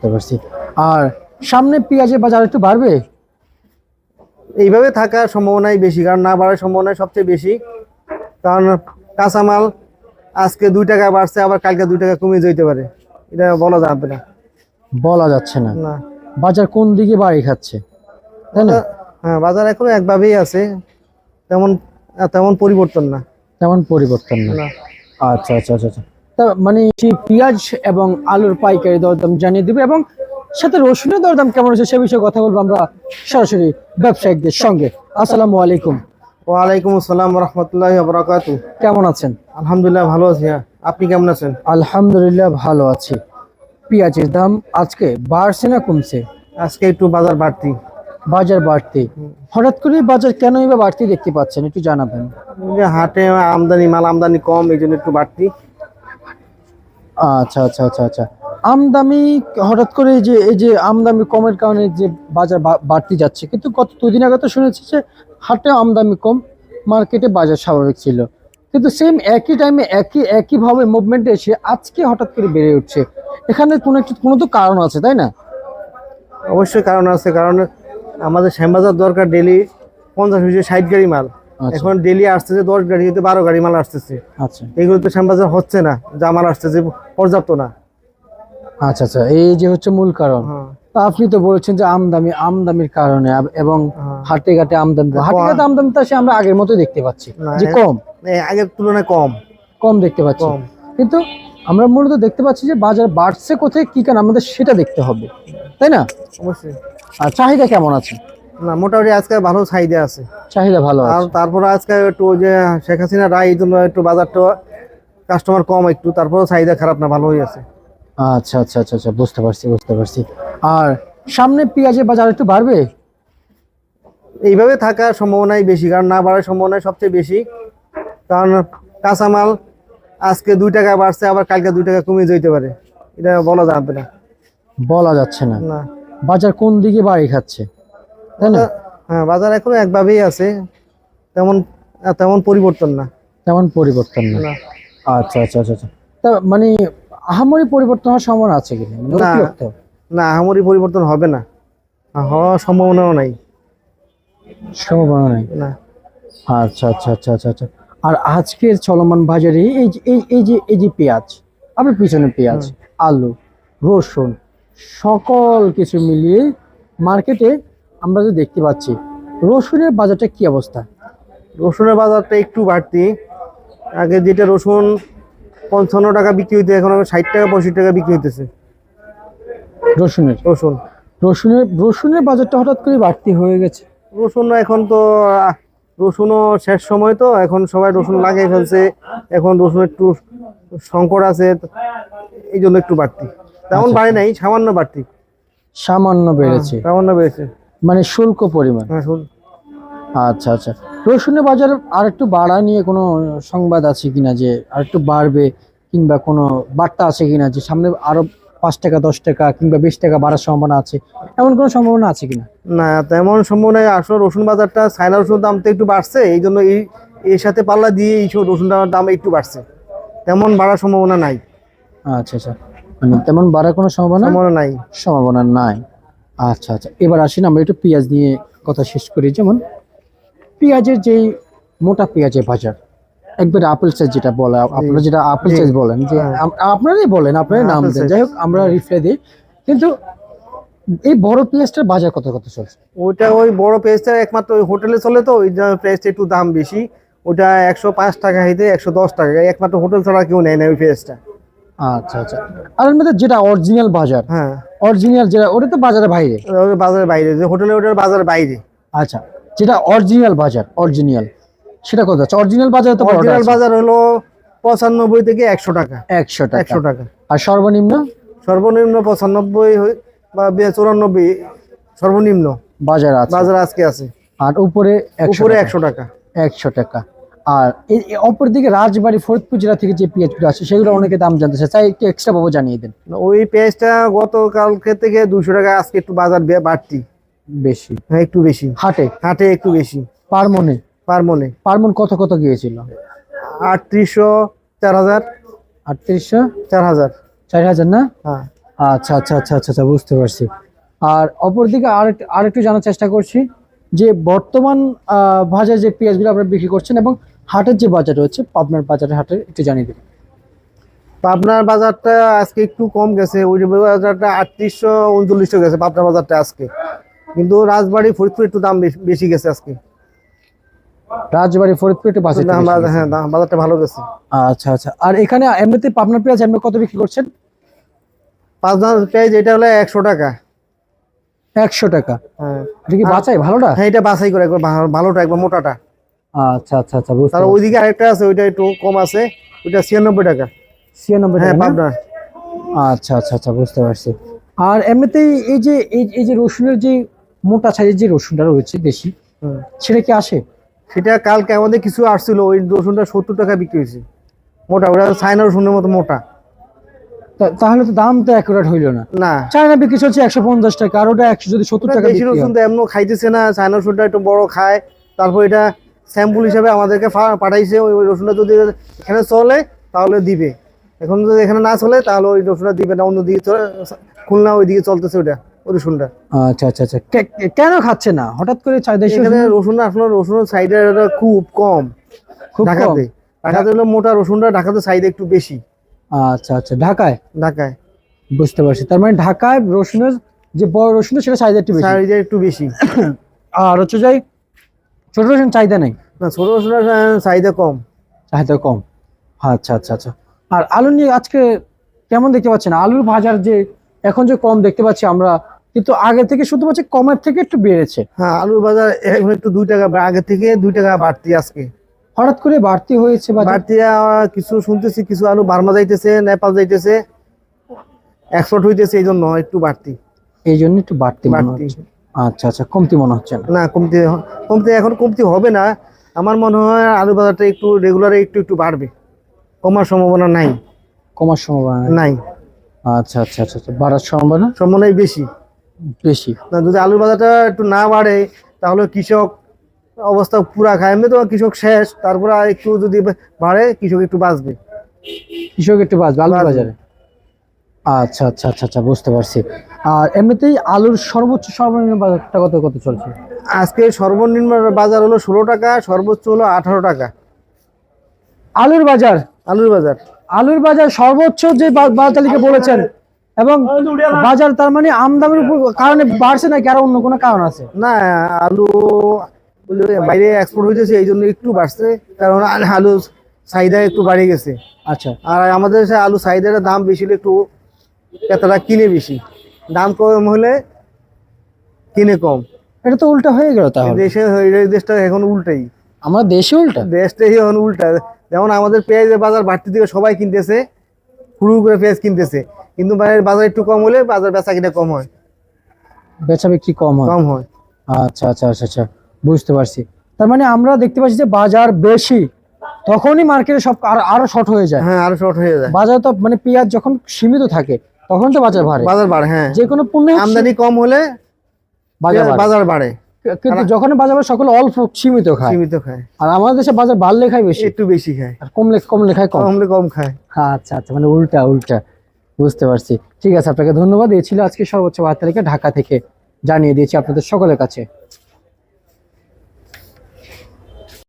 বুঝতে পারছি। আর সামনে পেঁয়াজের বাজার একটু বাড়বে? এইভাবে থাকার সম্ভাবনাই বেশি, কারণ না বাড়ার সম্ভাবনাই সবচেয়ে বেশি। কারণ কাঁচামাল আজকে 2 টাকা বাড়ছে, আবার কালকে 2 টাকা কমে যেতে পারে, এটা বলা যাবে না। বলা যাচ্ছে না। না, বাজার কোন দিকে বাড়ি খাচ্ছে, তাই না? হ্যাঁ, বাজার এখন একভাবেই আছে, তেমন তেমন পরিবর্তন না। তেমন পরিবর্তন না। না, আচ্ছা আচ্ছা আচ্ছা আচ্ছা। তা মানে সেই পেঁয়াজ এবং আলুর পাইকারি দরদাম জানিয়ে দিবে, এবং সাথে রসুনের দরদাম কেমন হচ্ছে সে বিষয়ে কথা বলবো আমরা সরাসরি ব্যবসায়িকদের সঙ্গে। আসসালামু আলাইকুম। ওয়ালাইকুম আসসালাম রহমতুল্লাহি ওয়া বারাকাতুহু। কেমন আছেন? আলহামদুলিল্লাহ ভালো আছি। আপনি কেমন আছেন? আলহামদুলিল্লাহ ভালো আছি। পেঁয়াজের দাম আজকে বাড়ছে না কমছে? আজকে একটু বাজার বাড়তি। বাজার বাড়তি। হঠাৎ করে বাজার কেনই বা বাড়তি দেখতে পাচ্ছেন, একটু জানাবেন। এই যে হাটে আমদানি কম, এই জন্য একটু বাড়তি। আচ্ছা আচ্ছা আচ্ছা আচ্ছা। আমদানি হঠাৎ করে এই যে আমদানি কমের কারণে যে বাজার বাড়তি যাচ্ছে, কিন্তু গত 2 দিন আগে তো শুনেছি যে হাটে আমদানি কম, মার্কেটে বাজার স্বাভাবিক ছিল, কিন্তু সেম একই টাইমে একইভাবে মুভমেন্টে এসে আজকে হঠাৎ করে বেড়ে উঠছে। এখানে কোনো তো কারণ আছে, তাই না? অবশ্যই কারণ আছে, কারণ আমাদের শ্যামবাজার দরকার ডেলি 50-60 গাড়ি মাল। আচ্ছা এখন ডেলি আসতেছে 10 গাড়ি, 12 গাড়ি মাল আসতেছে। আচ্ছা এগুলো তো শ্যামবাজার হচ্ছে না, যা মাল আসতেছে পর্যাপ্ত না। আচ্ছা আচ্ছা, এই যে হচ্ছে মূল কারণ। হ্যাঁ, তা আপনি তো বলেছেন যে আমদানির কারণে এবং হ্যাঁ। হাটে ঘাটে আমদানিটা সে আমরা আগের মতোই দেখতে পাচ্ছি না, যে কম আগের তুলনায় কম। কম দেখতে পাচ্ছি। কম। কিন্তু আমরা মূলত দেখতে পাচ্ছি যে বাজার বাড়ছে কোথায়, কি কারণ আমাদের সেটা দেখতে হবে, তাই না? অবশ্যই। আর চাহিদা কেমন আছে? না, মোটামুটি আজকে ভালো চাহিদা আছে। চাহিদা ভালো আর আছে। তারপরে আজকে একটু ওই যে শেখ হাসিনা রায়, এই জন্য একটু বাজারটা কাস্টমার কম একটু, তারপরেও চাহিদা খারাপ না, ভালো হয়ে আছে। আচ্ছা আচ্ছা আচ্ছা আচ্ছা, বুঝতে পারছি। আর সামনে পেঁয়াজের বাজার একটু বাড়বে? এইভাবে থাকার সম্ভাবনাই বেশি, কারণ না বাড়ার সম্ভাবনাই সবচেয়ে বেশি। কারণ কাঁচামাল আজকে 2 টাকা বাড়ছে, আবার কালকে 2 টাকা কমে যেতে পারে, এটা বলা যাবে না। বলা যাচ্ছে না। না, বাজার কোন দিকে বাড়ি খাচ্ছে, তাই না? হ্যাঁ, বাজার এখন একভাবেই আছে, তেমন তেমন পরিবর্তন না। তেমন পরিবর্তন না। না, আচ্ছা আচ্ছা আচ্ছা আচ্ছা। তা মানে আহামরি পরিবর্তন হওয়ার সম্ভাবনা আছে কিনা, মানে না, অতিরিক্ত? না, আহামরি পরিবর্তন হবে না, হওয়ার সম্ভাবনাও নাই। সম্ভাবনা নাই। না, আচ্ছা আচ্ছা আচ্ছা আচ্ছা আচ্ছা। আর আজকের চলমান বাজারে এই যে পেঁয়াজ, আপনার পিছনে পেঁয়াজ, আলু, রসুন, সকল কিছু মিলিয়ে মার্কেটে আমরা যে দেখতে পাচ্ছি, রসুনের বাজারটা কি অবস্থা? রসুনের বাজারটা একটু বাড়তি। আগে যেটা রসুন 55 টাকা বিক্রি হইতে, এখন 60 টাকা 65 টাকা বিক্রি হইতেছে রসুনের রসুন। রসুনের বাজারটা হঠাৎ করে বাড়তি হয়ে গেছে। রসুন এখন তো রসুনও শেষ সময়, তো এখন সবাই রসুন লাগিয়ে ফেলছে। এখন রসুন একটু সংকট আছে, এই জন্য একটু বাড়তি। তেমন আচ্ছা, বাড়ে নাই, সামান্য বাড়তি। সামান্য বেড়েছে, সামান্য বেড়েছে। মানে শুল্ক পরিমাণ। হ্যাঁ, আচ্ছা আচ্ছা। রসুনের বাজার আর একটু বাড়া নিয়ে কোনো সংবাদ আছে কিনা, যে আর একটু বাড়বে, কিংবা কোনো বার্তা আছে কিনা যে সামনে আরো 5 টাকা 10 টাকা কিংবা 20 টাকা বাড়ার সম্ভাবনা আছে, এমন কোনো সম্ভাবনা আছে কিনা? না, তেমন সম্ভাবনা নাই। আসলে রসুন বাজারটা চায়না রসুন দাম তো একটু বাড়ছে, এই জন্য এর সাথে পাল্লা দিয়ে এই রসুনটার দাম একটু বাড়ছে, তেমন বাড়ার সম্ভাবনা নাই। আচ্ছা আচ্ছা, মানে তেমন বাড়ার কোনো সম্ভাবনা নাই। সম্ভাবনা নাই। আচ্ছা আচ্ছা, এবার আসেন আমরা একটু পেঁয়াজ নিয়ে কথা শেষ করি। যেমন পেঁয়াজের যেই মোটা পেঁয়াজের বাজার, একবার আপেল সাইজ যেটা বলে, আপনারা যেটা আপেল সাইজ বলেন, যে আপনারাই বলেন, আপনারাই নাম দেন, যাই হোক আমরা রিপ্লাই দিই, কিন্তু এই বড় পেঁয়াজটার বাজার কত চলছে? ওইটা ওই বড় পেঁয়াজটা একমাত্র ওই হোটেলে চলে, তো ওই পেঁয়াজটা একটু দাম বেশি। ওটা 105 টাকা হইতে 110 টাকা, একমাত্র হোটেল ছাড়া কেউ নেয় না ওই পেঁয়াজটা। আচ্ছা আচ্ছা। আর এর মধ্যে যেটা অরিজিনাল বাজার, হ্যাঁ, অরিজিনাল যেটা, ওটা তো বাজারের বাইরে। ওই বাজারের বাইরে, যে হোটেলে ওটার বাজারের বাইরে। আচ্ছা, যেটা অরিজিনাল বাজার, অরিজিনাল সেটা কত আছে? অরিজিনাল বাজার তো অরিজিনাল বাজার হলো 95 থেকে 100 টাকা। 100 টাকা। 100 টাকা। আর সর্বনিম্ন? সর্বনিম্ন 95 বা 94 সর্বনিম্ন বাজার আছে, বাজার আজকে আছে। আর উপরে 100 টাকা। 100 টাকা। আর এই অপর দিকে রাজবাড়ী ফরিদপুর জেলা থেকে যে পেঁয়াজগুলো আছে, সেগুলো অনেকে দাম জানতে চায়, তাই একটু এক্সট্রা ভাবে জানিয়ে দেন। ওই পেঁয়াজটা গতকালকে থেকে 200 টাকা, আজকে একটু বাজার বাড়তি। বেশি? হ্যাঁ, একটু বেশি। হাটে হাটে একটু বেশি। পার মনে পার মনে কত গিয়েছিল? 3800, 4000। 3800, 4000। 4000 না? হ্যাঁ। আচ্ছা আচ্ছা আচ্ছা আচ্ছা আচ্ছা, বুঝতে পারছি। আর অপরদিকে আরেকটু জানার চেষ্টা করছি যে বর্তমান বাজারে যে পেঁয়াজগুলো আপনারা বিক্রি করছেন এবং হাটের যে বাজার রয়েছে পাবনার বাজারের হাটের একটু জানিয়ে দিন। পাবনার বাজারটা আজকে একটু কম গেছে, ওই বাজারটা 3800 3900 গেছে পাবনার বাজারটা আজকে। কিন্তু রাজবাড়ি ফরিদপুর একটু দাম বেশি গেছে আজকে। রাজবাড়ী ফরিদপুর একটু বাজার হ্যাঁ বাজারটা ভালো গেছে। আচ্ছা আচ্ছা। আর এখানে এমনিতে পাবনার পেঁয়াজ এমনি কত বিক্রি করছেন? পাবনার পেঁয়াজ এটা হলো 100 টাকা। 100 টাকা? হ্যাঁ এটা কি বাছাই ভালোটা? হ্যাঁ এটা বাছাই করে একবার ভালোটা একবার মোটাটা। আচ্ছা আচ্ছা আচ্ছা, বুঝতে তার পারছি। ওইদিকে আরেকটা আছে, ওইটা একটু কম আছে, ওইটা 96 টাকা। 96 হ্যাঁ টাকা না? পাবনা। আচ্ছা আচ্ছা আচ্ছা, বুঝতে পারছি। আর এমনিতেই এই যে রসুনের যে মোটা সাইজের যে রসুনটা রয়েছে দেশি, হুম। সেটা কি আসে? সেটা কালকে আমাদের কিছু আসছিল, ওই রসুনটা 70 টাকা বিক্রি হয়েছে মোটা, ওটা চায়না রসুনের মতো মোটা। তাহলে তো দাম তো অ্যাকুরেট হইলো না। না চায়না বিক্রি চলছে 150 টাকা, আর ওটা 100 যদি 70 টাকা দেশি বিক্রি রসুন হয়। তো এমন খাইতেছে না, চায়না রসুনটা একটু বড় খায়। তারপর এটা স্যাম্পল হিসাবে আমাদেরকে পাঠাইছে, ওই রসুনটা যদি এখানে চলে তাহলে দিবে, এখন যদি এখানে না চলে তাহলে ওই রসুনটা দিবে না, অন্যদিকে খুলনা ওইদিকে চলতেছে ওটা, ওই রসুনটা। আচ্ছা আচ্ছা আচ্ছা, কেন খাচ্ছে না হঠাৎ করে দেশি এখানে রসুন? রসুন আসলে রসুনের সাইডে খুব কম খুব কম? ঢাকাতে। ঢাকাতে হলো মোটা রসুনটা, ঢাকাতে সাইডে একটু বেশি। আচ্ছা আচ্ছা, ঢাকায়? ঢাকায় বুঝতে পারছি। তার মানে ঢাকায় রসুনের যে বড় রসুন সেটা চাহিদা একটু বেশি, সাইডে একটু বেশি। আর হচ্ছে যাই ছোট রসুন চাহিদা নেই, না ছোট রসুনের চাহিদা কম। চাহিদা কম। আচ্ছা আচ্ছা আচ্ছা। আর আলু নিয়ে আজকে কেমন দেখতে পাচ্ছেন? আলুর বাজার যে এখন যে কম দেখতে পাচ্ছি আমরা, কিন্তু আগে থেকে শুধুমাত্র কমের থেকে একটু বেড়েছে। হ্যাঁ আলুর বাজার এখন একটু 2 টাকা আগে থেকে 2 টাকা বাড়তি আজকে। হঠাৎ করে বাড়তি হয়েছে বাজার? বাড়তি কিছু শুনতেছি, কিছু আলু বার্মা যাইতেছে, নেপাল যাইতেছে, এক্সপোর্ট হইতেছে, এই জন্য একটু বাড়তি। এই জন্য একটু বাড়তি মনে বাড়তি। হচ্ছে। আচ্ছা আচ্ছা, কমতি মনে হচ্ছে না? না কমতি, কমতি এখন কমতি হবে না। আমার মনে হয় আলু বাজারটা একটু রেগুলারে একটু একটু বাড়বে, কমার সম্ভাবনা নাই। কমার সম্ভাবনা নেই? নাই, আচ্ছা আচ্ছা আচ্ছা আচ্ছা, বাড়ার সম্ভাবনা সম্ভাবনাই বেশি। বেশি? না যদি আলুর বাজারটা একটু না বাড়ে তাহলে কৃষক অবস্থা পুরা খায়, এমনি তো কৃষক শেষ, তারপরে আর একটু যদি বাড়ে কৃষক একটু বাঁচবে। কৃষক একটু বাঁচবে আলুর বাঁচবে। বাজারে? আচ্ছা আচ্ছা আচ্ছা আচ্ছা, বুঝতে পারছি। আর এমনিতেই আলুর সর্বোচ্চ সর্বনিম্ন বাজারটা কত কত চলছে? আজকে সর্বনিম্ন বাজার হলো 16 টাকা, সর্বোচ্চ হলো 18 টাকা। আলুর বাজার? আলুর বাজার, আলুর বাজার সর্বোচ্চ যে বাজারকে বলেছেন, এবং বাজার তার মানে আমদানির উপর কারণে বাড়ছে নাকি আরো অন্য কোনো কারণ আছে? না আলু বাইরে এক্সপোর্ট হইতেছে এই জন্য একটু বাড়ছে, কারণ আলু চাহিদা একটু বাড়ে গেছে। আচ্ছা। আর আমাদের দেশে আলু চাহিদার দাম বেশি হলে একটু ক্রেতারা কিনে বেশি, দাম কম হলে কিনে কম। এটা তো উল্টা হয়ে গেল তাহলে। এই দেশটা এখন উল্টাই, আমার দেশে উল্টা? দেশটাই এখন উল্টা। যেমন আমাদের পেঁয়াজের বাজার বাড়তি থেকে সবাই কিনতেছে, হুড়ু করে পেঁয়াজ কিনতেছে, কিন্তু বাইরের বাজার একটু কম হলে বাজার বেচা কিনা কম হয়, বেচা বিক্রি কম হয়? কম হয়। আচ্ছা আচ্ছা আচ্ছা আচ্ছা, বুঝতে পারছি। তার মানে আমরা দেখতে পাচ্ছি যে বাজার বেশি তখনই মার্কেটে সব আরো শর্ট হয়ে যায়। হ্যাঁ আরো শর্ট হয়ে যায়। বাজার তো মানে পেঁয়াজ যখন সীমিত থাকে তখন তো বাজার বাড়ে। বাজার বাড়ে, হ্যাঁ যে কোনো পণ্য আমদানি কম হলে বাজার বাড়ে। কিন্তু যখন বাজার বাড়ে সকলে অল্প সীমিত খায়, সীমিত খায়। আর আমাদের দেশে বাজার বাড়লে খায় বেশি, একটু বেশি খায়, আর কমলে খায় কম। কমলে কম খায়। আচ্ছা আচ্ছা, মানে উল্টা উল্টা, বুঝতে পারছি। ঠিক আছে, আপনাকে ধন্যবাদ। এই ছিল আজকে সর্বোচ্চ বার্তা ঢাকা থেকে জানিয়ে দিয়েছি আপনাদের সকলের কাছে।